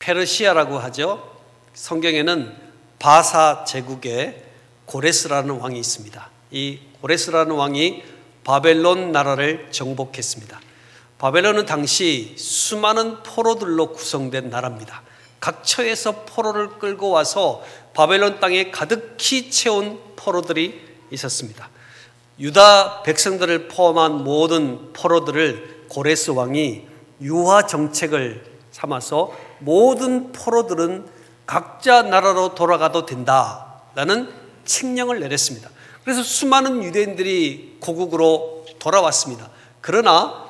페르시아라고 하죠. 성경에는 바사 제국에 고레스라는 왕이 있습니다. 이 고레스라는 왕이 바벨론 나라를 정복했습니다. 바벨론은 당시 수많은 포로들로 구성된 나라입니다. 각처에서 포로를 끌고 와서 바벨론 땅에 가득히 채운 포로들이 있었습니다. 유다 백성들을 포함한 모든 포로들을 고레스 왕이 유화 정책을 삼아서 모든 포로들은 각자 나라로 돌아가도 된다라는 칙령을 내렸습니다. 그래서 수많은 유대인들이 고국으로 돌아왔습니다. 그러나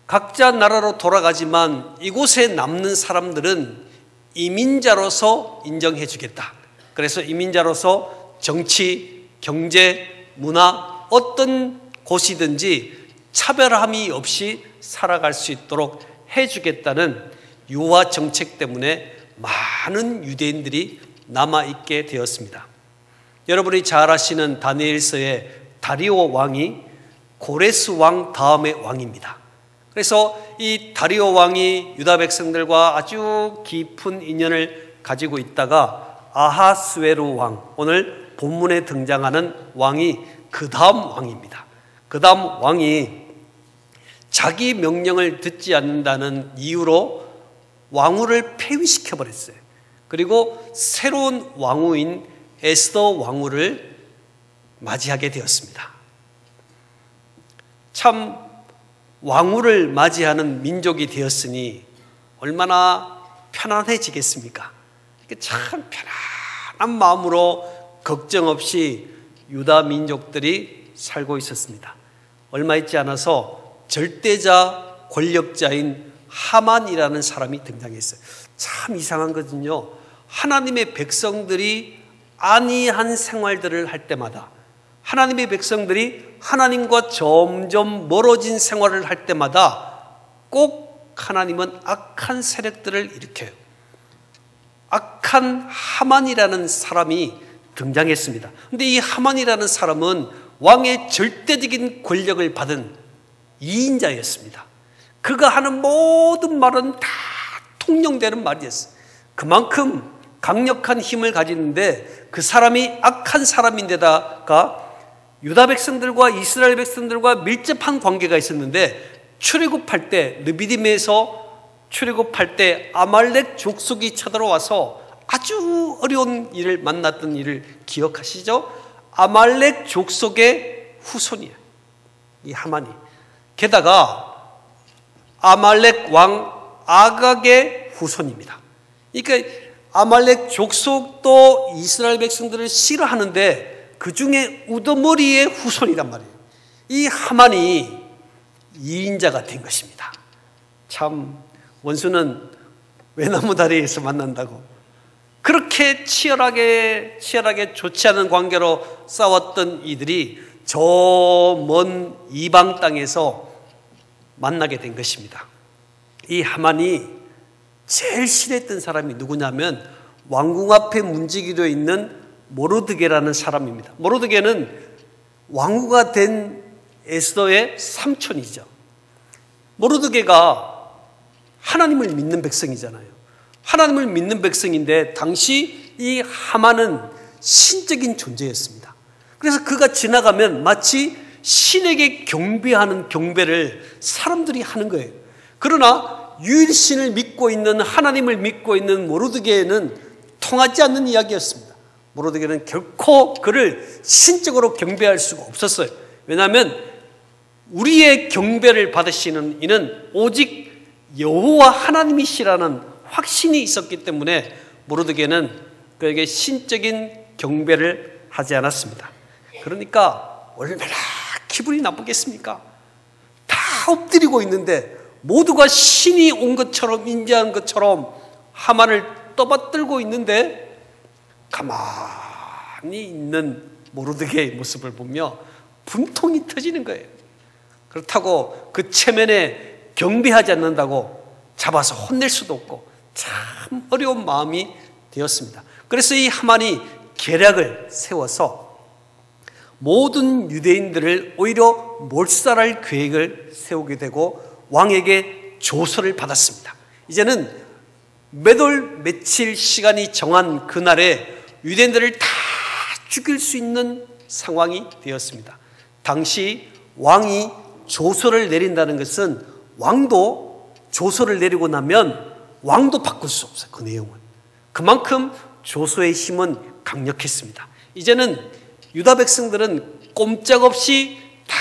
각자 나라로 돌아가지만 이곳에 남는 사람들은 이민자로서 인정해 주겠다. 그래서 이민자로서 정치, 경제, 문화 어떤 곳이든지 차별함이 없이 살아갈 수 있도록 해주겠다는 유화 정책 때문에 많은 유대인들이 남아있게 되었습니다. 여러분이 잘 아시는 다니엘서의 다리오 왕이 고레스 왕 다음의 왕입니다. 그래서 이 다리오 왕이 유다 백성들과 아주 깊은 인연을 가지고 있다가 아하스웨로 왕, 오늘 본문에 등장하는 왕이 그 다음 왕입니다. 그 다음 왕이 자기 명령을 듣지 않는다는 이유로 왕후를 폐위시켜 버렸어요. 그리고 새로운 왕후인 에스더 왕후를 맞이하게 되었습니다. 참 왕후를 맞이하는 민족이 되었으니 얼마나 편안해지겠습니까? 참 편안한 마음으로 걱정 없이 유다 민족들이 살고 있었습니다. 얼마 있지 않아서 절대자 권력자인 하만이라는 사람이 등장했어요. 참 이상한 거든요. 하나님의 백성들이 안이한 생활들을 할 때마다, 하나님의 백성들이 하나님과 점점 멀어진 생활을 할 때마다 꼭 하나님은 악한 세력들을 일으켜요. 악한 하만이라는 사람이 등장했습니다. 그런데 이 하만이라는 사람은 왕의 절대적인 권력을 받은 이인자였습니다. 그가 하는 모든 말은 다 통용되는 말이었어요. 그만큼 강력한 힘을 가지는데 그 사람이 악한 사람인데다가 유다 백성들과 이스라엘 백성들과 밀접한 관계가 있었는데 출애굽할 때 르비딤에서 출애굽할 때 아말렉 족속이 쳐들어와서 아주 어려운 일을 만났던 일을 기억하시죠? 아말렉 족속의 후손이에요, 이 하만이. 게다가 아말렉 왕 아각의 후손입니다. 그러니까 아말렉 족속도 이스라엘 백성들을 싫어하는데 그 중에 우두머리의 후손이란 말이에요. 이 하만이 이인자가 된 것입니다. 참 원수는 외나무 다리에서 만난다고 그렇게 치열하게 좋지 않은 관계로 싸웠던 이들이 저 먼 이방 땅에서 만나게 된 것입니다. 이 하만이 제일 싫어했던 사람이 누구냐면 왕궁 앞에 문지기로 있는 모르드게라는 사람입니다. 모르드게는 왕후가 된 에스더의 삼촌이죠. 모르드게가 하나님을 믿는 백성이잖아요. 하나님을 믿는 백성인데 당시 이 하만은 신적인 존재였습니다. 그래서 그가 지나가면 마치 신에게 경배하는 경배를 사람들이 하는 거예요. 그러나 유일신을 믿고 있는, 하나님을 믿고 있는 모르드게는 통하지 않는 이야기였습니다. 모르드게는 결코 그를 신적으로 경배할 수가 없었어요. 왜냐하면 우리의 경배를 받으시는 이는 오직 여호와 하나님이시라는 확신이 있었기 때문에 모르드게는 그에게 신적인 경배를 하지 않았습니다. 그러니까 얼마나 기분이 나쁘겠습니까? 다 엎드리고 있는데 모두가 신이 온 것처럼 인지한 것처럼 하만을 떠받들고 있는데 가만히 있는 모르드게의 모습을 보며 분통이 터지는 거예요. 그렇다고 그 체면에 경배하지 않는다고 잡아서 혼낼 수도 없고 참 어려운 마음이 되었습니다. 그래서 이 하만이 계략을 세워서 모든 유대인들을 오히려 몰살할 계획을 세우게 되고 왕에게 조서를 받았습니다. 이제는 몇 월 며칠 시간이 정한 그날에 유대인들을 다 죽일 수 있는 상황이 되었습니다. 당시 왕이 조서를 내린다는 것은 왕도 조서를 내리고 나면 왕도 바꿀 수 없어요. 그 내용은. 그만큼 조서의 힘은 강력했습니다. 이제는 유다 백성들은 꼼짝없이 다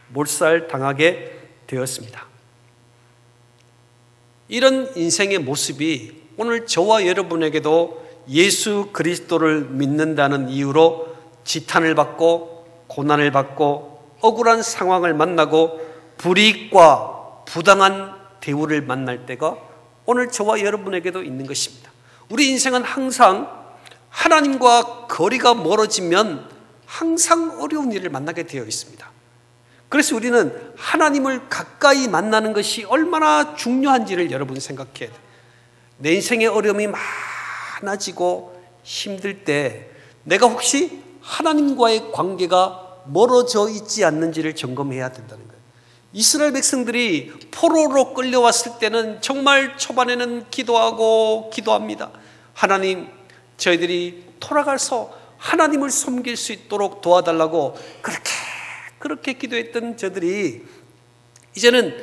몰살당하게 되었습니다. 이런 인생의 모습이 오늘 저와 여러분에게도 예수 그리스도를 믿는다는 이유로 지탄을 받고 고난을 받고 억울한 상황을 만나고 불이익과 부당한 대우를 만날 때가 오늘 저와 여러분에게도 있는 것입니다. 우리 인생은 항상 하나님과 거리가 멀어지면 항상 어려운 일을 만나게 되어 있습니다. 그래서 우리는 하나님을 가까이 만나는 것이 얼마나 중요한지를 여러분 생각해야 돼요. 내 인생의 어려움이 많아지고 힘들 때 내가 혹시 하나님과의 관계가 멀어져 있지 않는지를 점검해야 된다는 거예요. 이스라엘 백성들이 포로로 끌려왔을 때는 정말 초반에는 기도합니다. 하나님, 저희들이 돌아가서 하나님을 섬길 수 있도록 도와달라고 그렇게 기도했던 저들이 이제는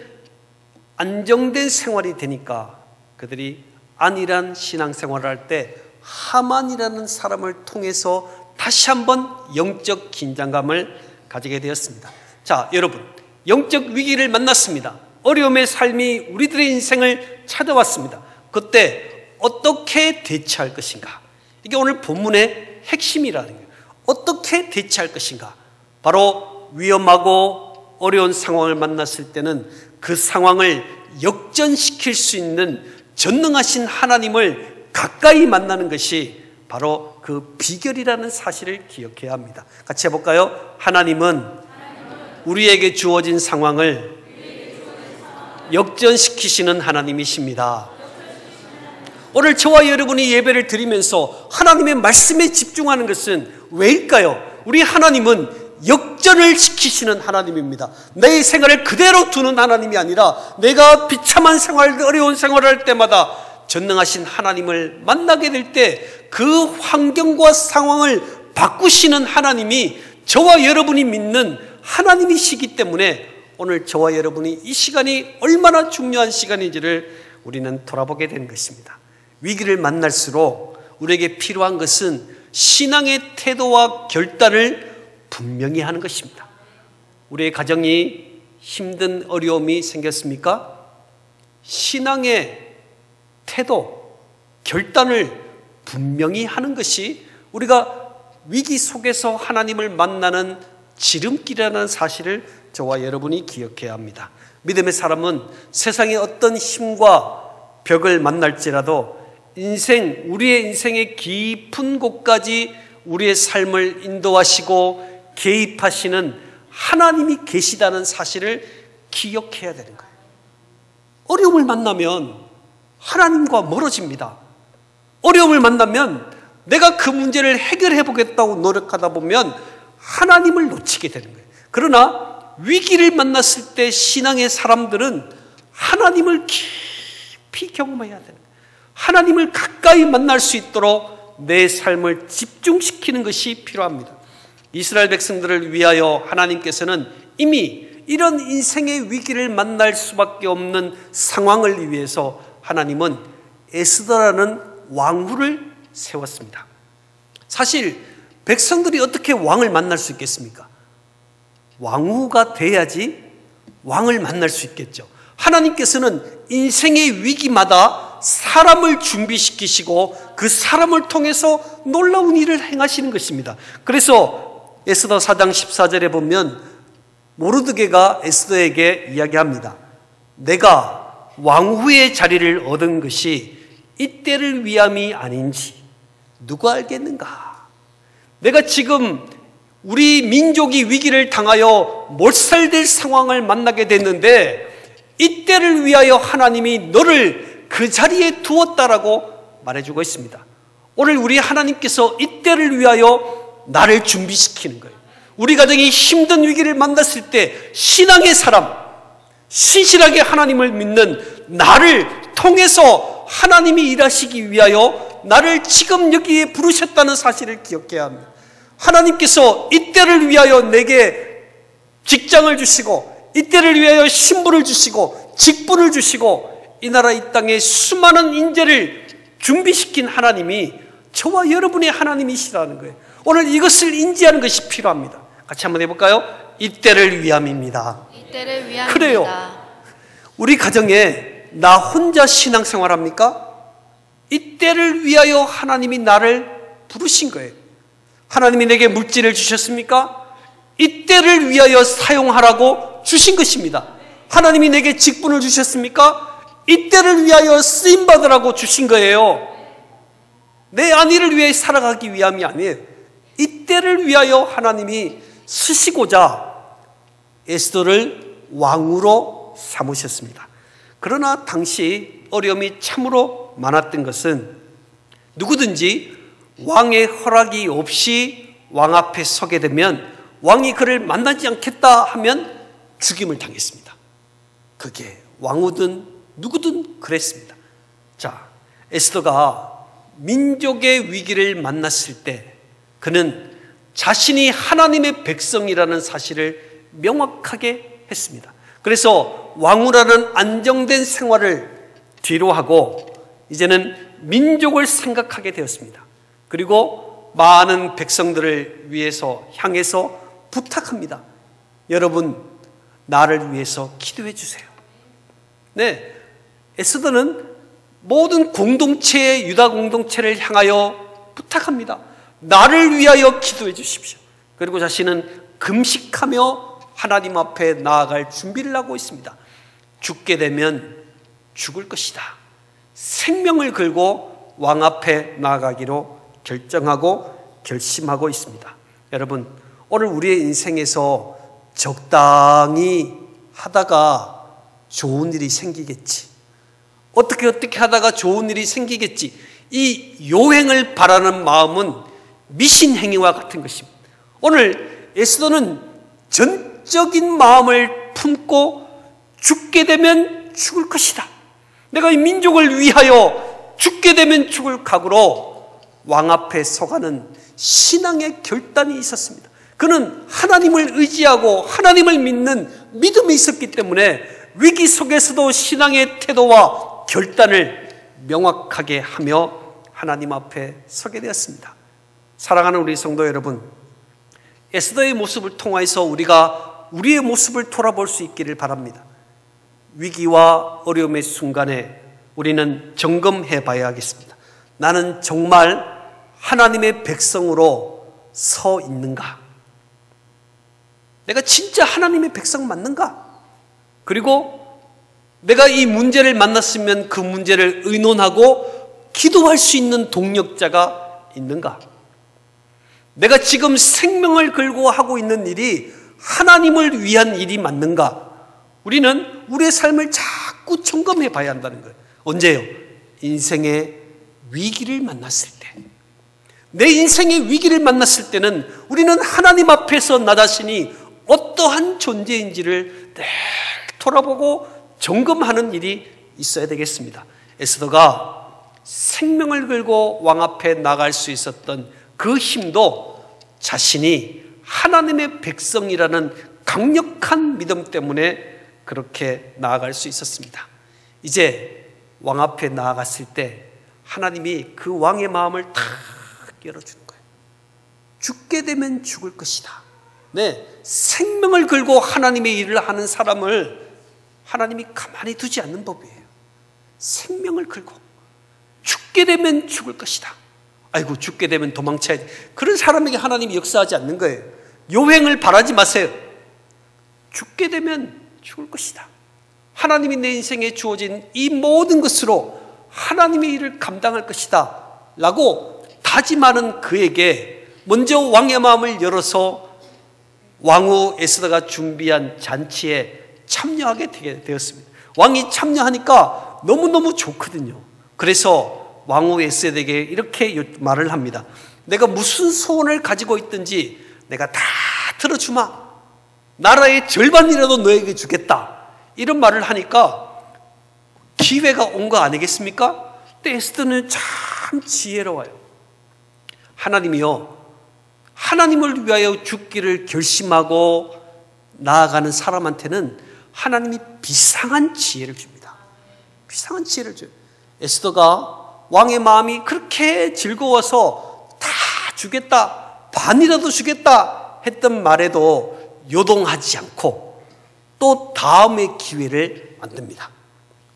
안정된 생활이 되니까 그들이 안일한 신앙생활을 할 때 하만이라는 사람을 통해서 다시 한번 영적 긴장감을 가지게 되었습니다. 자, 여러분, 영적 위기를 만났습니다. 어려움의 삶이 우리들의 인생을 찾아왔습니다. 그때 어떻게 대처할 것인가? 이게 오늘 본문의 핵심이라는 거예요. 어떻게 대처할 것인가? 바로 위험하고 어려운 상황을 만났을 때는 그 상황을 역전시킬 수 있는 전능하신 하나님을 가까이 만나는 것이 바로 그 비결이라는 사실을 기억해야 합니다. 같이 해볼까요? 하나님은 우리에게 주어진 상황을 역전시키시는 하나님이십니다. 오늘 저와 여러분이 예배를 드리면서 하나님의 말씀에 집중하는 것은 왜일까요? 우리 하나님은 역전을 시키시는 하나님입니다. 내 생활을 그대로 두는 하나님이 아니라 내가 비참한 생활, 어려운 생활을 할 때마다 전능하신 하나님을 만나게 될 때 그 환경과 상황을 바꾸시는 하나님이 저와 여러분이 믿는 하나님이시기 때문에 오늘 저와 여러분이 이 시간이 얼마나 중요한 시간인지를 우리는 돌아보게 된 것입니다. 위기를 만날수록 우리에게 필요한 것은 신앙의 태도와 결단을 분명히 하는 것입니다. 우리의 가정이 힘든 어려움이 생겼습니까? 신앙의 태도, 결단을 분명히 하는 것이 우리가 위기 속에서 하나님을 만나는 지름길이라는 사실을 저와 여러분이 기억해야 합니다. 믿음의 사람은 세상의 어떤 힘과 벽을 만날지라도 우리의 인생의 깊은 곳까지 우리의 삶을 인도하시고 개입하시는 하나님이 계시다는 사실을 기억해야 되는 거예요. 어려움을 만나면 하나님과 멀어집니다. 어려움을 만나면 내가 그 문제를 해결해 보겠다고 노력하다 보면 하나님을 놓치게 되는 거예요. 그러나 위기를 만났을 때 신앙의 사람들은 하나님을 깊이 경험해야 되는 거예요. 하나님을 가까이 만날 수 있도록 내 삶을 집중시키는 것이 필요합니다. 이스라엘 백성들을 위하여 하나님께서는 이미 이런 인생의 위기를 만날 수밖에 없는 상황을 위해서 하나님은 에스더라는 왕후를 세웠습니다. 사실 백성들이 어떻게 왕을 만날 수 있겠습니까? 왕후가 돼야지 왕을 만날 수 있겠죠. 하나님께서는 인생의 위기마다 사람을 준비시키시고 그 사람을 통해서 놀라운 일을 행하시는 것입니다. 그래서 에스더 4장 14절에 보면 모르드게가 에스더에게 이야기합니다. 내가 왕후의 자리를 얻은 것이 이때를 위함이 아닌지 누가 알겠는가? 내가 지금 우리 민족이 위기를 당하여 몰살될 상황을 만나게 됐는데 이때를 위하여 하나님이 너를 그 자리에 두었다라고 말해주고 있습니다. 오늘 우리 하나님께서 이때를 위하여 나를 준비시키는 거예요. 우리 가정이 힘든 위기를 만났을 때 신앙의 사람, 신실하게 하나님을 믿는 나를 통해서 하나님이 일하시기 위하여 나를 지금 여기에 부르셨다는 사실을 기억해야 합니다. 하나님께서 이때를 위하여 내게 직장을 주시고, 이때를 위하여 신분을 주시고, 직분을 주시고, 이 나라 이 땅에 수많은 인재를 준비시킨 하나님이 저와 여러분의 하나님이시라는 거예요. 오늘 이것을 인지하는 것이 필요합니다. 같이 한번 해볼까요? 이때를 위함입니다. 이때를 위함입니다. 그래요. 우리 가정에 나 혼자 신앙생활합니까? 이때를 위하여 하나님이 나를 부르신 거예요. 하나님이 내게 물질을 주셨습니까? 이때를 위하여 사용하라고 주신 것입니다. 하나님이 내게 직분을 주셨습니까? 이때를 위하여 쓰임받으라고 주신 거예요. 내 안위를 위해 살아가기 위함이 아니에요. 이때를 위하여 하나님이 쓰시고자 에스더를 왕으로 삼으셨습니다. 그러나 당시 어려움이 참으로 많았던 것은 누구든지 왕의 허락이 없이 왕 앞에 서게 되면 왕이 그를 만나지 않겠다 하면 죽임을 당했습니다. 그게 왕후든 누구든 그랬습니다. 자, 에스더가 민족의 위기를 만났을 때 그는 자신이 하나님의 백성이라는 사실을 명확하게 했습니다. 그래서 왕후라는 안정된 생활을 뒤로 하고 이제는 민족을 생각하게 되었습니다. 그리고 많은 백성들을 위해서 향해서 부탁합니다. 여러분, 나를 위해서 기도해 주세요. 네, 에스더는 모든 공동체의 유다 공동체를 향하여 부탁합니다. 나를 위하여 기도해 주십시오. 그리고 자신은 금식하며 하나님 앞에 나아갈 준비를 하고 있습니다. 죽게 되면 죽을 것이다. 생명을 걸고 왕 앞에 나아가기로 결정하고 결심하고 있습니다. 여러분, 오늘 우리의 인생에서 적당히 하다가 좋은 일이 생기겠지, 어떻게 하다가 좋은 일이 생기겠지, 이 요행을 바라는 마음은 미신행위와 같은 것입니다. 오늘 에스더는 전적인 마음을 품고 죽게 되면 죽을 것이다, 내가 이 민족을 위하여 죽게 되면 죽을 각오로 왕 앞에 서가는 신앙의 결단이 있었습니다. 그는 하나님을 의지하고 하나님을 믿는 믿음이 있었기 때문에 위기 속에서도 신앙의 태도와 결단을 명확하게 하며 하나님 앞에 서게 되었습니다. 사랑하는 우리 성도 여러분, 에스더의 모습을 통해서 우리가 우리의 모습을 돌아볼 수 있기를 바랍니다. 위기와 어려움의 순간에 우리는 점검해 봐야 하겠습니다. 나는 정말 하나님의 백성으로 서 있는가? 내가 진짜 하나님의 백성 맞는가? 그리고 내가 이 문제를 만났으면 그 문제를 의논하고 기도할 수 있는 동력자가 있는가? 내가 지금 생명을 걸고 하고 있는 일이 하나님을 위한 일이 맞는가? 우리는 우리의 삶을 자꾸 점검해 봐야 한다는 거예요. 언제요? 인생의 위기를 만났을 때. 내 인생의 위기를 만났을 때는 우리는 하나님 앞에서 나 자신이 어떠한 존재인지를 늘 돌아보고 점검하는 일이 있어야 되겠습니다. 에스더가 생명을 걸고 왕 앞에 나갈 수 있었던 그 힘도 자신이 하나님의 백성이라는 강력한 믿음 때문에 그렇게 나아갈 수 있었습니다. 이제 왕 앞에 나아갔을 때 하나님이 그 왕의 마음을 탁 열어주는 거예요. 죽게 되면 죽을 것이다. 네, 생명을 걸고 하나님의 일을 하는 사람을 하나님이 가만히 두지 않는 법이에요. 생명을 걸고 죽게 되면 죽을 것이다. 아이고, 죽게 되면 도망쳐야지. 그런 사람에게 하나님이 역사하지 않는 거예요. 요행을 바라지 마세요. 죽게 되면 죽을 것이다. 하나님이 내 인생에 주어진 이 모든 것으로 하나님의 일을 감당할 것이다 라고 다짐하는 그에게 먼저 왕의 마음을 열어서 왕후 에스더가 준비한 잔치에 참여하게 되었습니다. 왕이 참여하니까 너무너무 좋거든요. 그래서 왕후 에스더에게 이렇게 말을 합니다. 내가 무슨 소원을 가지고 있든지 내가 다 들어주마. 나라의 절반이라도 너에게 주겠다. 이런 말을 하니까 기회가 온 거 아니겠습니까? 근데 에스더는 참 지혜로워요. 하나님이요, 하나님을 위하여 죽기를 결심하고 나아가는 사람한테는 하나님이 비상한 지혜를 줍니다. 비상한 지혜를 줘요. 에스더가 왕의 마음이 그렇게 즐거워서 다 주겠다, 반이라도 주겠다 했던 말에도 요동하지 않고 또 다음의 기회를 만듭니다.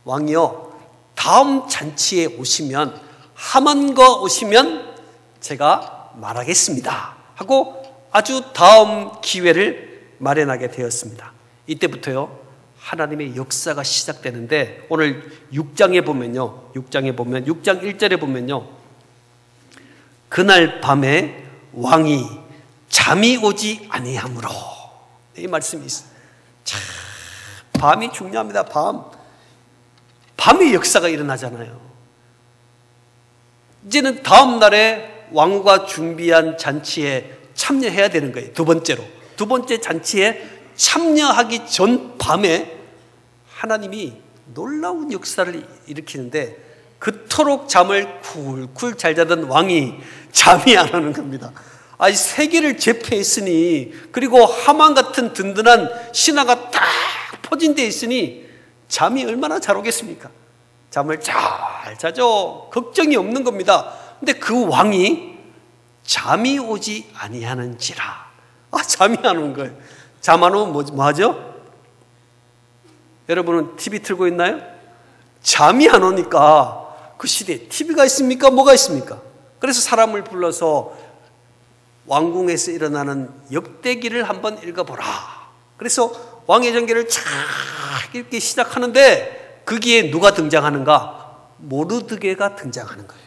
왕이요, 다음 잔치에 오시면, 하만과 오시면 제가 말하겠습니다 하고 아주 다음 기회를 마련하게 되었습니다. 이때부터요, 하나님의 역사가 시작되는데, 오늘 6장에 보면요, 6장 1절에 보면요, 그날 밤에 왕이 잠이 오지 아니하므로, 이 말씀이 있어요. 참, 밤이 중요합니다. 밤의 역사가 일어나잖아요. 이제는 다음 날에 왕후가 준비한 잔치에 참여해야 되는 거예요. 두 번째 잔치에 참여하기 전 밤에 하나님이 놀라운 역사를 일으키는데, 그토록 잠을 쿨쿨 잘 자던 왕이 잠이 안 오는 겁니다. 아니, 세계를 제패했으니, 그리고 하만 같은 든든한 신하가 딱 포진되어 있으니 잠이 얼마나 잘 오겠습니까? 잠을 잘 자죠. 걱정이 없는 겁니다. 근데 그 왕이 잠이 오지 아니하는지라. 잠이 안 오는 거예요. 잠 안 오면 뭐 하죠? 여러분은 TV 틀고 있나요? 잠이 안 오니까 그 시대에 TV가 있습니까? 뭐가 있습니까? 그래서 사람을 불러서 왕궁에서 일어나는 역대기를 한번 읽어보라. 그래서 왕의 전기를 쫙 읽기 시작하는데, 거기에 누가 등장하는가? 모르드게가 등장하는 거예요.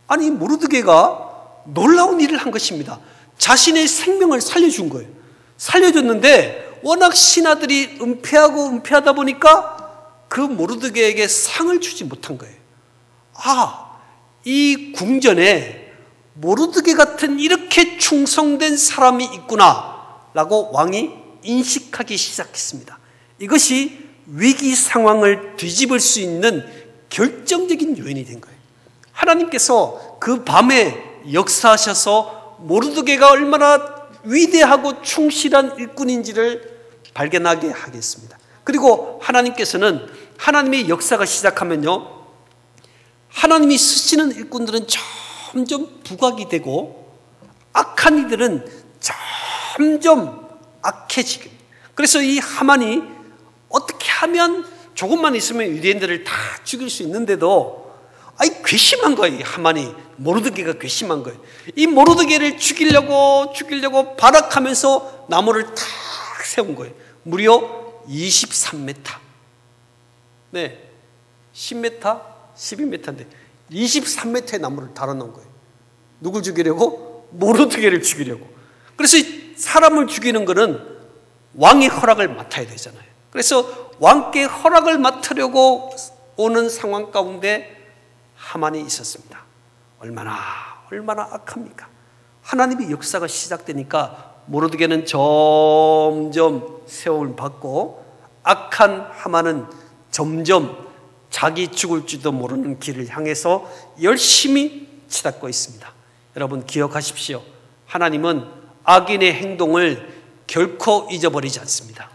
아니, 모르드게가 놀라운 일을 한 것입니다. 자신의 생명을 살려준 거예요. 살려줬는데 워낙 신하들이 은폐하다 보니까 그 모르드게에게 상을 주지 못한 거예요. 이 궁전에 모르드게 같은 이렇게 충성된 사람이 있구나 라고 왕이 인식하기 시작했습니다. 이것이 위기 상황을 뒤집을 수 있는 결정적인 요인이 된 거예요. 하나님께서 그 밤에 역사하셔서 모르드게가 얼마나 위대하고 충실한 일꾼인지를 발견하게 하겠습니다. 그리고 하나님께서는, 하나님의 역사가 시작하면요, 하나님이 쓰시는 일꾼들은 점점 부각이 되고 악한 이들은 점점 악해지게. 그래서 이 하만이 어떻게 하면 조금만 있으면 유대인들을 다 죽일 수 있는데도 괘씸한 거예요. 이 하만이, 모르드게가 괘씸한 거예요. 이 모르드게를 죽이려고 발악하면서 나무를 탁 세운 거예요. 무려 23m. 네, 10m, 12m인데 23m의 나무를 달아놓은 거예요. 누굴 죽이려고? 모르드게를 죽이려고. 그래서 사람을 죽이는 거는 왕의 허락을 맡아야 되잖아요. 그래서 왕께 허락을 맡으려고 오는 상황 가운데 하만이 있었습니다. 얼마나 악합니까? 하나님의 역사가 시작되니까 모르드게는 점점 세움을 받고, 악한 하만은 점점 자기 죽을지도 모르는 길을 향해서 열심히 치닫고 있습니다. 여러분 기억하십시오. 하나님은 악인의 행동을 결코 잊어버리지 않습니다.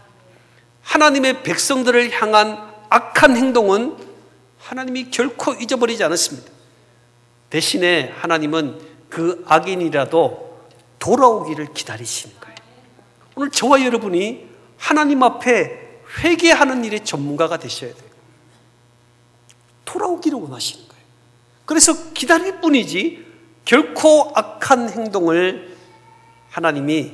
하나님의 백성들을 향한 악한 행동은 하나님이 결코 잊어버리지 않았습니다. 대신에 하나님은 그 악인이라도 돌아오기를 기다리시는 거예요. 오늘 저와 여러분이 하나님 앞에 회개하는 일의 전문가가 되셔야 돼요. 돌아오기를 원하시는 거예요. 그래서 기다릴 뿐이지 결코 악한 행동을 하나님이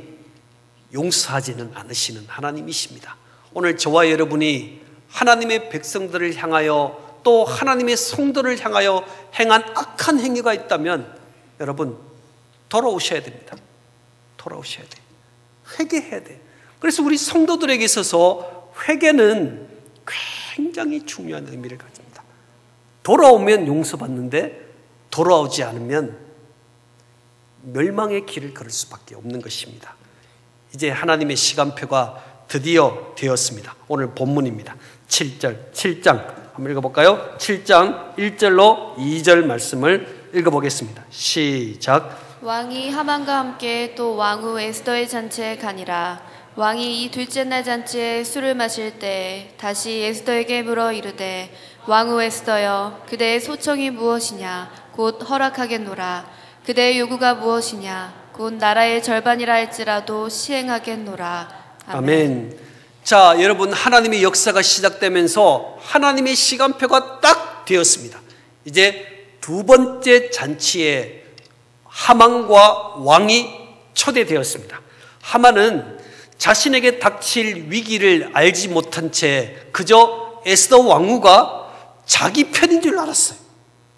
용서하지는 않으시는 하나님이십니다. 오늘 저와 여러분이 하나님의 백성들을 향하여, 또 하나님의 성도를 향하여 행한 악한 행위가 있다면 여러분 돌아오셔야 됩니다. 돌아오셔야 돼요. 회개해야 돼요. 그래서 우리 성도들에게 있어서 회개는 굉장히 중요한 의미를 가집니다. 돌아오면 용서받는데 돌아오지 않으면 멸망의 길을 걸을 수밖에 없는 것입니다. 이제 하나님의 시간표가 드디어 되었습니다. 오늘 본문입니다. 7장 한번 읽어볼까요? 7장 1절로 2절 말씀을 읽어보겠습니다. 시작. 왕이 하만과 함께 또 왕후 에스더의 잔치에 가니라. 왕이 이 둘째 날 잔치에 술을 마실 때 다시 에스더에게 물어 이르되 왕후 에스더여 그대의 소청이 무엇이냐 곧 허락하겠노라. 그대의 요구가 무엇이냐 곧 나라의 절반이라 할지라도 시행하겠노라. 아멘. 자, 여러분, 하나님의 역사가 시작되면서 하나님의 시간표가 딱 되었습니다. 이제 두 번째 잔치에 하만과 왕이 초대되었습니다. 하만은 자신에게 닥칠 위기를 알지 못한 채 그저 에스더 왕후가 자기 편인 줄 알았어요.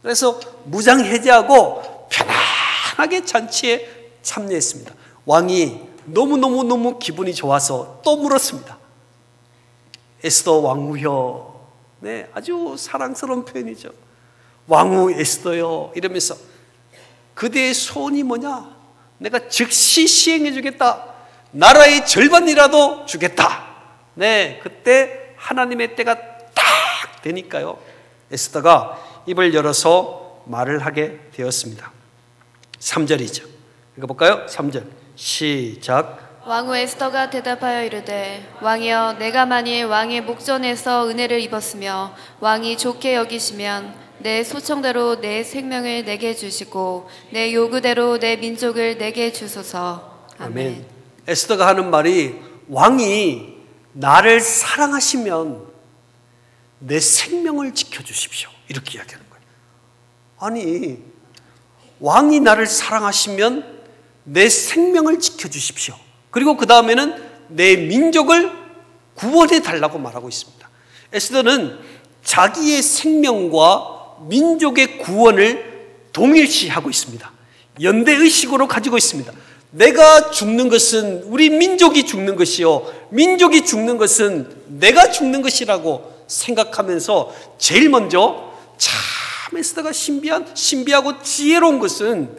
그래서 무장 해제하고 편안하게 잔치에 참여했습니다. 왕이 너무너무 기분이 좋아서 또 물었습니다. 에스더 왕후여. 네, 아주 사랑스러운 표현이죠. 왕후 에스더여 이러면서 그대의 소원이 뭐냐? 내가 즉시 시행해 주겠다. 나라의 절반이라도 주겠다. 네, 그때 하나님의 때가 딱 되니까요, 에스더가 입을 열어서 말을 하게 되었습니다. 3절이죠. 읽어볼까요? 3절 시작. 왕후 에스더가 대답하여 이르되 왕이여 내가 만일 왕의 목전에서 은혜를 입었으며 왕이 좋게 여기시면 내 소청대로 내 생명을 내게 주시고 내 요구대로 내 민족을 내게 주소서. 아멘. 에스더가 하는 말이 왕이 나를 사랑하시면 내 생명을 지켜주십시오. 이렇게 이야기하는 거예요. 아니, 왕이 나를 사랑하시면 내 생명을 지켜주십시오. 그리고 그 다음에는 내 민족을 구원해 달라고 말하고 있습니다. 에스더는 자기의 생명과 민족의 구원을 동일시하고 있습니다. 연대의식으로 가지고 있습니다. 내가 죽는 것은 우리 민족이 죽는 것이요, 민족이 죽는 것은 내가 죽는 것이라고 생각하면서 제일 먼저 참 에스더가 신비하고 지혜로운 것은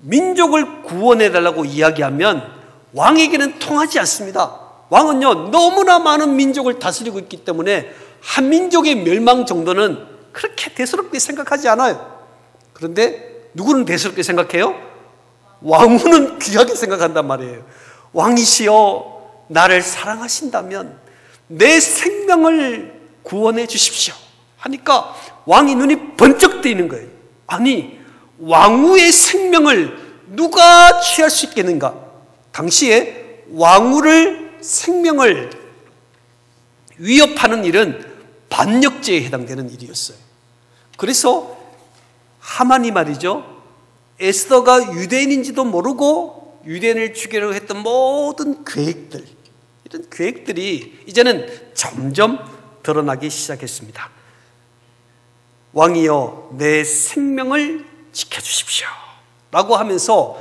민족을 구원해 달라고 이야기하면 왕에게는 통하지 않습니다. 왕은요, 너무나 많은 민족을 다스리고 있기 때문에 한 민족의 멸망 정도는 그렇게 대수롭게 생각하지 않아요. 그런데 누구는 대수롭게 생각해요? 왕후는 귀하게 생각한단 말이에요. 왕이시여 나를 사랑하신다면 내 생명을 구원해 주십시오 하니까 왕이 눈이 번쩍 뜨이는 거예요. 아니, 왕후의 생명을 누가 취할 수 있겠는가? 당시에 왕후를 생명을 위협하는 일은 반역죄에 해당되는 일이었어요. 그래서 하만이 말이죠, 에스더가 유대인인지도 모르고 유대인을 죽이려고 했던 모든 계획들, 이런 계획들이 이제는 점점 드러나기 시작했습니다. 왕이여 내 생명을 지켜주십시오 라고 하면서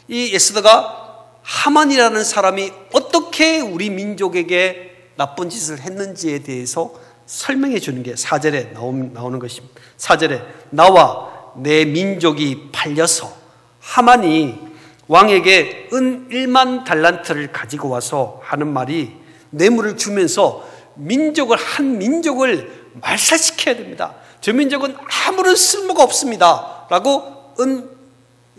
이 에스더가 하만이라는 사람이 어떻게 우리 민족에게 나쁜 짓을 했는지에 대해서 설명해 주는 게 4절에 나오는 것입니다. 4절에 나와 내 민족이 팔려서 하만이 왕에게 은 1만 달란트를 가지고 와서 하는 말이, 뇌물을 주면서 한 민족을 말살시켜야 됩니다. 저 민족은 아무런 쓸모가 없습니다 라고 은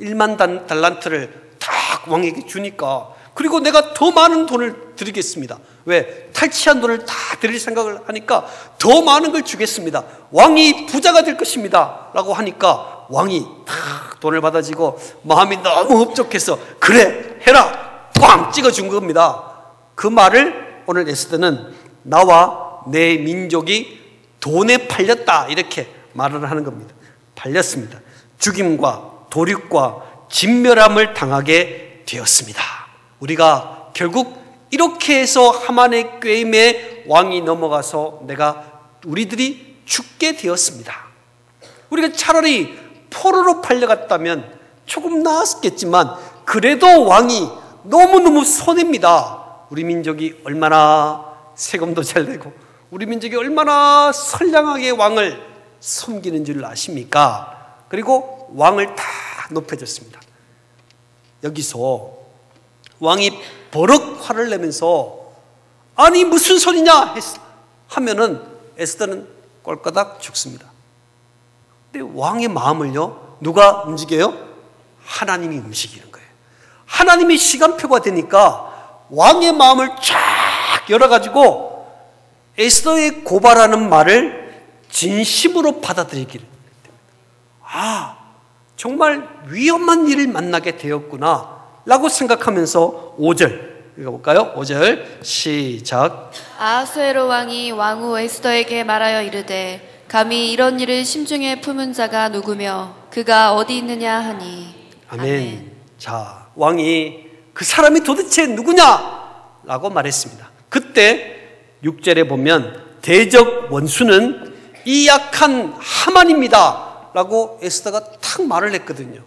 1만 달란트를 딱 왕에게 주니까, 그리고 내가 더 많은 돈을 드리겠습니다. 왜? 탈취한 돈을 다 드릴 생각을 하니까 더 많은 걸 주겠습니다. 왕이 부자가 될 것입니다 라고 하니까 왕이 딱 돈을 받아지고 마음이 너무 흡족해서 그래 해라 꽝 찍어준 겁니다. 그 말을 오늘 에스더는 나와 내 민족이 돈에 팔렸다 이렇게 말을 하는 겁니다. 팔렸습니다. 죽임과 도륙과 진멸함을 당하게 되었습니다. 우리가 결국 이렇게 해서 하만의 꾀임에 왕이 넘어가서 우리들이 죽게 되었습니다. 우리가 차라리 포로로 팔려갔다면 조금 나았겠지만 그래도 왕이 너무너무 손해입니다. 우리 민족이 얼마나 세금도 잘 내고 우리 민족이 얼마나 선량하게 왕을 섬기는 줄 아십니까? 그리고 왕을 다 높여줬습니다. 여기서 왕이 버럭 화를 내면서 아니 무슨 소리냐 하면은 에스더는 꼴까닥 죽습니다. 근데 왕의 마음을요, 누가 움직여요? 하나님이 움직이는 거예요. 하나님이 시간표가 되니까 왕의 마음을 쫙 열어가지고 에스더의 고발하는 말을 진심으로 받아들이기를. 정말 위험한 일을 만나게 되었구나 라고 생각하면서 5절 읽어볼까요? 5절 시작. 아하수에로 왕이 왕후 에스더에게 말하여 이르되 감히 이런 일을 심중에 품은 자가 누구며 그가 어디 있느냐 하니. 아멘. 자, 왕이 그 사람이 도대체 누구냐? 라고 말했습니다. 그때 6절에 보면 대적 원수는 이 약한 하만입니다 라고 에스더가 탁 말을 했거든요.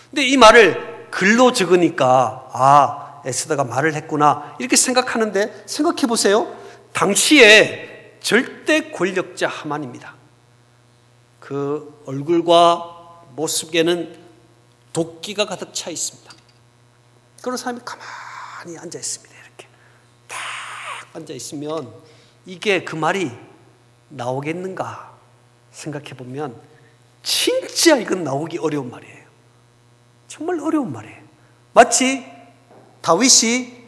근데 이 말을 글로 적으니까 에스더가 말을 했구나 이렇게 생각하는데, 생각해 보세요. 당시에 절대 권력자 하만입니다. 그 얼굴과 모습에는 도끼가 가득 차 있습니다. 그런 사람이 가만히 앉아 있습니다. 이렇게 딱 앉아 있으면 이게 그 말이 나오겠는가 생각해 보면 진짜 이건 나오기 어려운 말이에요. 정말 어려운 말이에요. 마치 다윗이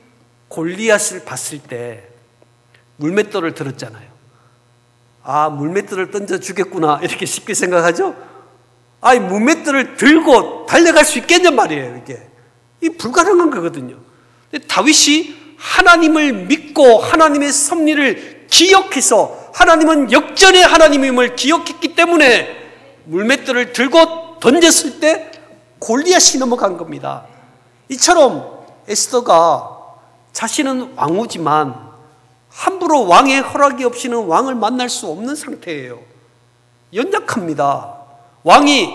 골리앗을 봤을 때 물맷돌을 들었잖아요. 물맷돌을 던져 주겠구나 이렇게 쉽게 생각하죠. 물맷돌을 들고 달려갈 수 있겠냔 말이에요. 이게 불가능한 거거든요. 근데 다윗이 하나님을 믿고 하나님의 섭리를 기억해서, 하나님은 역전의 하나님임을 기억했기 때문에 물맷돌을 들고 던졌을 때 골리앗이 넘어간 겁니다. 이처럼 에스더가 자신은 왕후지만 함부로 왕의 허락이 없이는 왕을 만날 수 없는 상태예요. 연약합니다. 왕이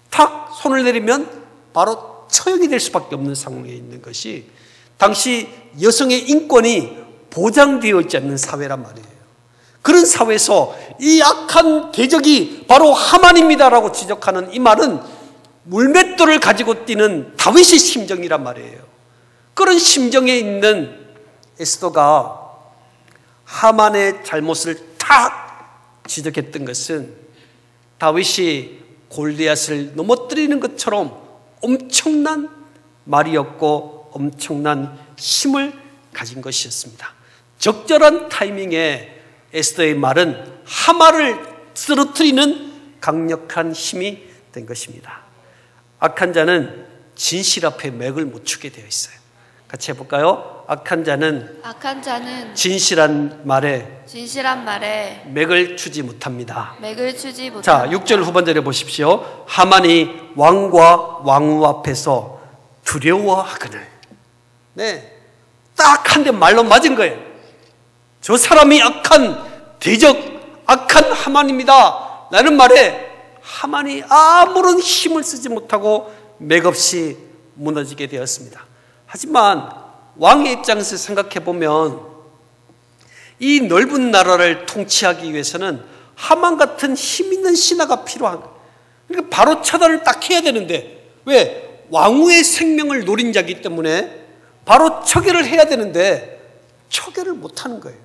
탁 손을 내리면 바로 처형이 될 수밖에 없는 상황에 있는 것이 당시 여성의 인권이 보장되어 있지 않는 사회란 말이에요. 그런 사회에서 이 악한 대적이 바로 하만입니다라고 지적하는 이 말은 물맷돌을 가지고 뛰는 다윗의 심정이란 말이에요. 그런 심정에 있는 에스더가 하만의 잘못을 탁 지적했던 것은 다윗이 골리앗을 넘어뜨리는 것처럼 엄청난 말이었고 엄청난 힘을 가진 것이었습니다. 적절한 타이밍에 에스더의 말은 하만을 쓰러뜨리는 강력한 힘이 된 것입니다. 악한 자는 진실 앞에 맥을 못 추게 되어 있어요. 같이 해볼까요? 악한 자는 진실한 말에 맥을 추지 못합니다. 자, 6절 후반절에 보십시오. 하만이 왕과 왕후 앞에서 두려워하거늘. 네, 딱 한 대 말로 맞은 거예요. 저 사람이 악한 대적, 악한 하만입니다 라는 말에 하만이 아무런 힘을 쓰지 못하고 맥없이 무너지게 되었습니다. 하지만 왕의 입장에서 생각해 보면 이 넓은 나라를 통치하기 위해서는 하만 같은 힘 있는 신하가 필요한 거예요. 그러니까 바로 처단을 딱 해야 되는데, 왜? 왕후의 생명을 노린 자이기 때문에 바로 처결을 해야 되는데 처결을 못하는 거예요.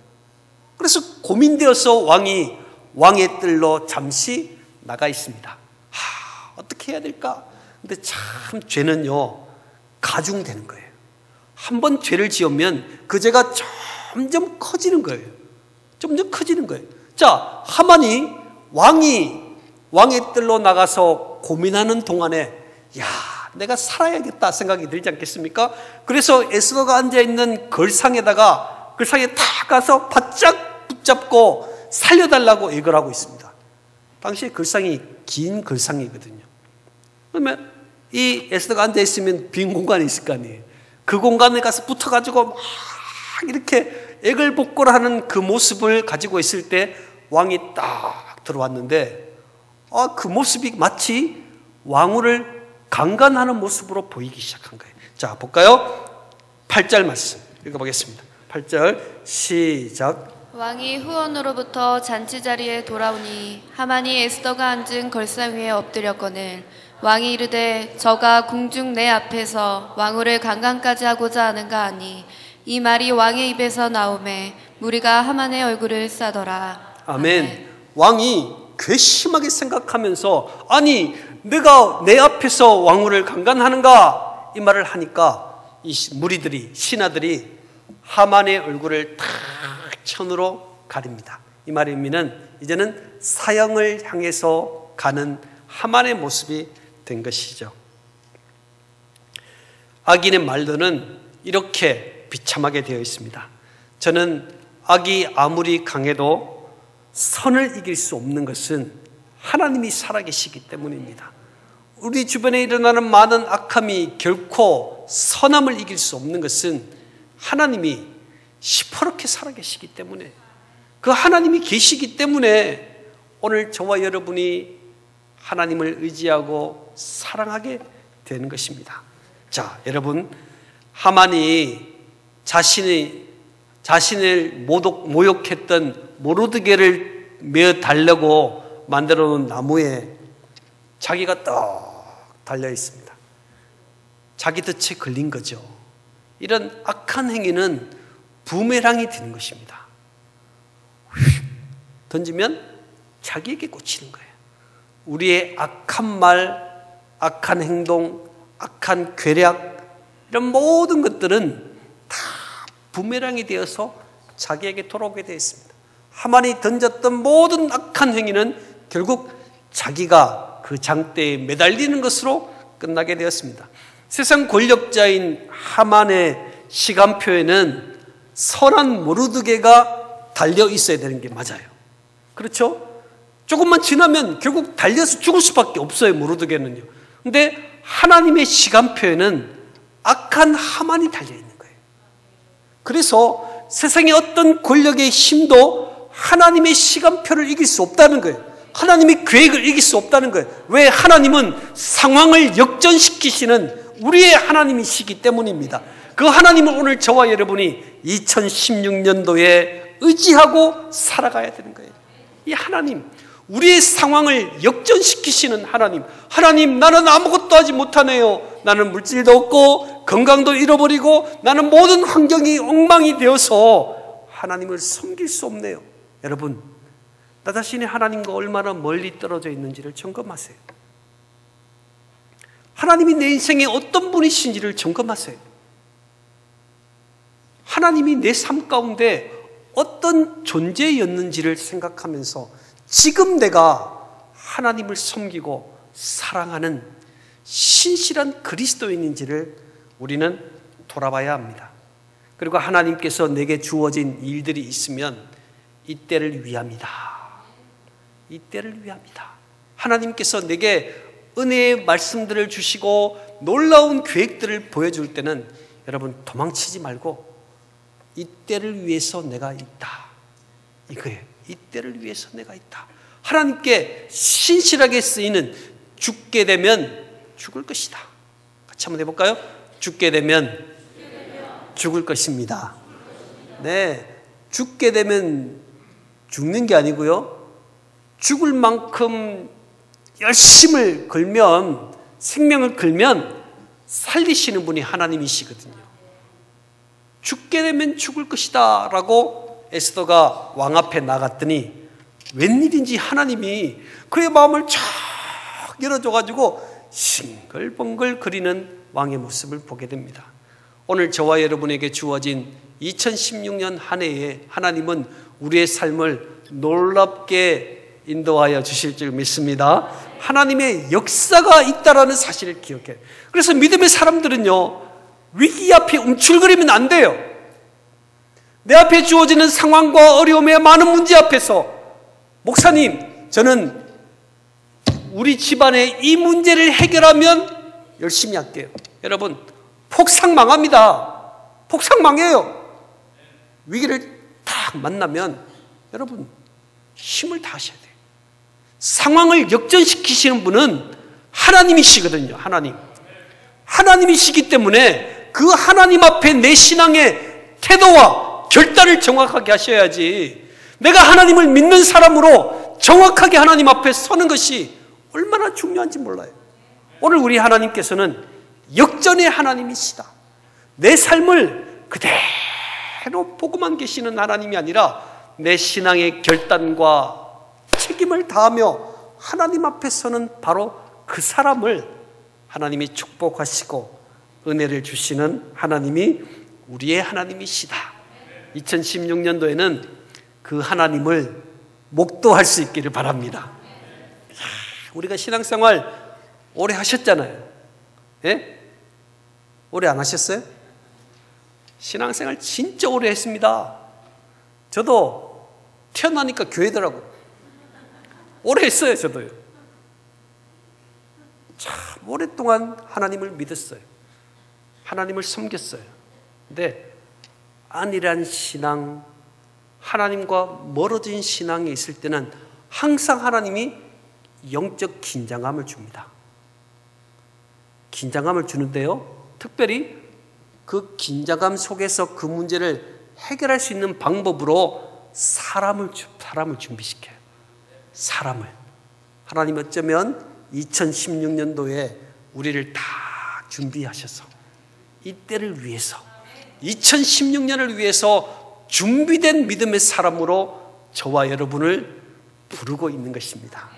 그래서 고민되어서 왕이 왕의 뜰로 잠시 나가 있습니다. 어떻게 해야 될까? 근데 참 죄는요 가중되는 거예요. 한번 죄를 지으면 그 죄가 점점 커지는 거예요. 점점 커지는 거예요. 자, 하만이 왕의 뜰로 나가서 고민하는 동안에 내가 살아야겠다 생각이 들지 않겠습니까? 그래서 에스더가 앉아있는 걸상에 딱 가서 바짝 붙잡고 살려달라고 애걸 하고 있습니다. 당시에 걸상이 긴 걸상이거든요. 그러면 이 에스더가 앉아있으면 빈 공간이 있을 거 아니에요. 그 공간에 가서 붙어가지고 막 이렇게 애걸복걸하는 그 모습을 가지고 있을 때 왕이 딱 들어왔는데 그 모습이 마치 왕후를 강간하는 모습으로 보이기 시작한 거예요. 자, 볼까요? 8절 말씀 읽어보겠습니다. 8절 시작. 왕이 후원으로부터 잔치 자리에 돌아오니 하만이 에스더가 앉은 걸상 위에 엎드렸거늘 왕이 이르되 저가 궁중 내 앞에서 왕후를 강간까지 하고자 하는가 하니 이 말이 왕의 입에서 나오매 무리가 하만의 얼굴을 싸더라. 아멘. 왕이 괘씸하게 생각하면서 아니 내가 내 앞에서 왕후를 강간하는가 이 말을 하니까 이 무리들이 신하들이 하만의 얼굴을 탁 천으로 가립니다. 이 말의 의미는 이제는 사형을 향해서 가는 하만의 모습이 된 것이죠. 악인의 말로는 이렇게 비참하게 되어 있습니다. 저는 악이 아무리 강해도 선을 이길 수 없는 것은 하나님이 살아계시기 때문입니다. 우리 주변에 일어나는 많은 악함이 결코 선함을 이길 수 없는 것은 하나님이 시퍼렇게 살아계시기 때문에, 그 하나님이 계시기 때문에 오늘 저와 여러분이 하나님을 의지하고 사랑하게 되는 것입니다. 자, 여러분, 하만이 자신을 모욕했던 모르드게를 메어 달려고 만들어 놓은 나무에 자기가 떡 달려 있습니다. 자기 덫에 걸린 거죠. 이런 악한 행위는 부메랑이 되는 것입니다. 던지면 자기에게 꽂히는 거예요. 우리의 악한 말, 악한 행동, 악한 괴략, 이런 모든 것들은 다 부메랑이 되어서 자기에게 돌아오게 되어 있습니다. 하만이 던졌던 모든 악한 행위는 결국 자기가 그 장대에 매달리는 것으로 끝나게 되었습니다. 세상 권력자인 하만의 시간표에는 선한 모르드게가 달려 있어야 되는 게 맞아요. 그렇죠? 조금만 지나면 결국 달려서 죽을 수밖에 없어요, 모르드게는요. 근데 하나님의 시간표에는 악한 하만이 달려 있는 거예요. 그래서 세상의 어떤 권력의 힘도 하나님의 시간표를 이길 수 없다는 거예요. 하나님의 계획을 이길 수 없다는 거예요. 왜? 하나님은 상황을 역전시키시는 우리의 하나님이시기 때문입니다. 그 하나님을 오늘 저와 여러분이 2016년도에 의지하고 살아가야 되는 거예요. 이 하나님, 우리의 상황을 역전시키시는 하나님. 하나님, 나는 아무것도 하지 못하네요. 나는 물질도 없고 건강도 잃어버리고 나는 모든 환경이 엉망이 되어서 하나님을 섬길 수 없네요. 여러분, 나 자신이 하나님과 얼마나 멀리 떨어져 있는지를 점검하세요. 하나님이 내 인생에 어떤 분이신지를 점검하세요. 하나님이 내 삶 가운데 어떤 존재였는지를 생각하면서 지금 내가 하나님을 섬기고 사랑하는 신실한 그리스도인인지를 우리는 돌아봐야 합니다. 그리고 하나님께서 내게 주어진 일들이 있으면 이때를 위함이다. 이때를 위함이다. 하나님께서 내게 은혜의 말씀들을 주시고 놀라운 계획들을 보여줄 때는 여러분 도망치지 말고 이때를 위해서 내가 있다. 이거예요. 이때를 위해서 내가 있다. 하나님께 신실하게 쓰이는 죽게 되면 죽을 것이다. 같이 한번 해볼까요? 죽게 되면 죽을 것입니다. 네, 죽게 되면 죽는 게 아니고요. 죽을 만큼 열심을 걸면, 생명을 걸면 살리시는 분이 하나님이시거든요. 죽게 되면 죽을 것이다 라고 에스더가 왕 앞에 나갔더니 웬일인지 하나님이 그의 마음을 쫙 열어줘가지고 싱글벙글 거리는 왕의 모습을 보게 됩니다. 오늘 저와 여러분에게 주어진 2016년 한 해에 하나님은 우리의 삶을 놀랍게 인도하여 주실 줄 믿습니다. 하나님의 역사가 있다라는 사실을 기억해요. 그래서 믿음의 사람들은요, 위기 앞에 움츠러들면 안 돼요. 내 앞에 주어지는 상황과 어려움의 많은 문제 앞에서 목사님, 저는 우리 집안의 이 문제를 해결하면 열심히 할게요. 여러분, 폭삭 망합니다. 폭삭 망해요. 위기를 딱 만나면 여러분 힘을 다하셔야 돼요. 상황을 역전시키시는 분은 하나님이시거든요. 하나님이시기 때문에 그 하나님 앞에 내 신앙의 태도와 결단을 정확하게 하셔야지. 내가 하나님을 믿는 사람으로 정확하게 하나님 앞에 서는 것이 얼마나 중요한지 몰라요. 오늘 우리 하나님께서는 역전의 하나님이시다. 내 삶을 그대로 보고만 계시는 하나님이 아니라 내 신앙의 결단과 책임을 다하며 하나님 앞에 서는 바로 그 사람을 하나님이 축복하시고 은혜를 주시는 하나님이 우리의 하나님이시다. 2016년도에는 그 하나님을 목도할 수 있기를 바랍니다. 우리가 신앙생활 오래 하셨잖아요. 예? 오래 안 하셨어요? 신앙생활 진짜 오래 했습니다. 저도 태어나니까 교회더라고요. 오래 했어요, 저도요. 참 오랫동안 하나님을 믿었어요. 하나님을 섬겼어요. 근데 안일한 신앙, 하나님과 멀어진 신앙에 있을 때는 항상 하나님이 영적 긴장감을 줍니다. 긴장감을 주는데요, 특별히 그 긴장감 속에서 그 문제를 해결할 수 있는 방법으로 사람을 준비시켜요. 사람을. 하나님 어쩌면 2016년도에 우리를 다 준비하셔서 이때를 위해서 2016년을 위해서 준비된 믿음의 사람으로 저와 여러분을 부르고 있는 것입니다.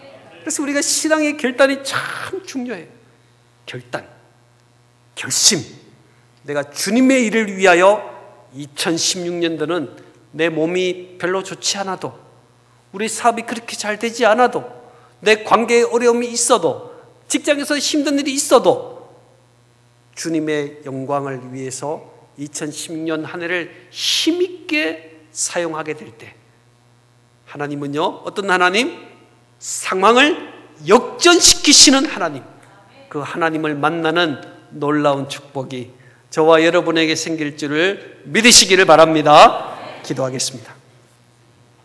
그래서 우리가 신앙의 결단이 참 중요해요. 결단, 결심. 내가 주님의 일을 위하여 2016년도는 내 몸이 별로 좋지 않아도, 우리 사업이 그렇게 잘 되지 않아도, 내 관계에 어려움이 있어도, 직장에서 힘든 일이 있어도 주님의 영광을 위해서 2016년 한 해를 힘있게 사용하게 될 때 하나님은요, 어떤 하나님? 상황을 역전시키시는 하나님. 그 하나님을 만나는 놀라운 축복이 저와 여러분에게 생길 줄을 믿으시기를 바랍니다. 기도하겠습니다.